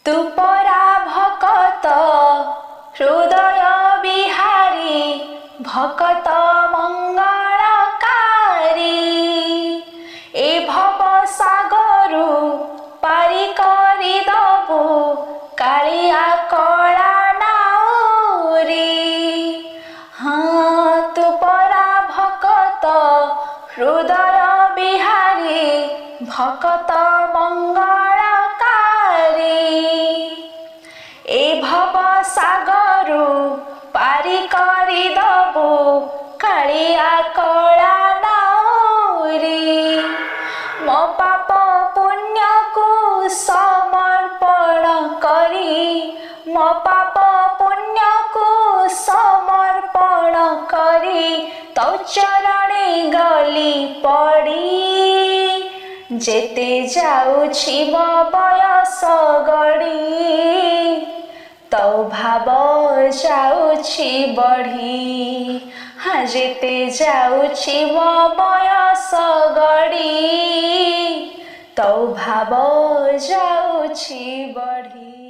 तू परा भकत हृदय बिहारी भकत मंगलकारी ए भव सागरु पारी करी दबु कालिया कला नाउरी। हाँ तू परा भकत हृदय बिहारी भकत मंगलकारी ए भव सागरु पारी करी दबु कालिया कला नाउरी। मो पाप पुण्य को समर्पण करी मो पाप पुण्य को समर्पण करी तो चरणे गली पड़ी जेते जाउछि मो बयस गड़ी तो भाव जाउछि बढ़ी। हाँ जेते जाउछि मो बयस गड़ी तो भाव जाउछि बढ़ी।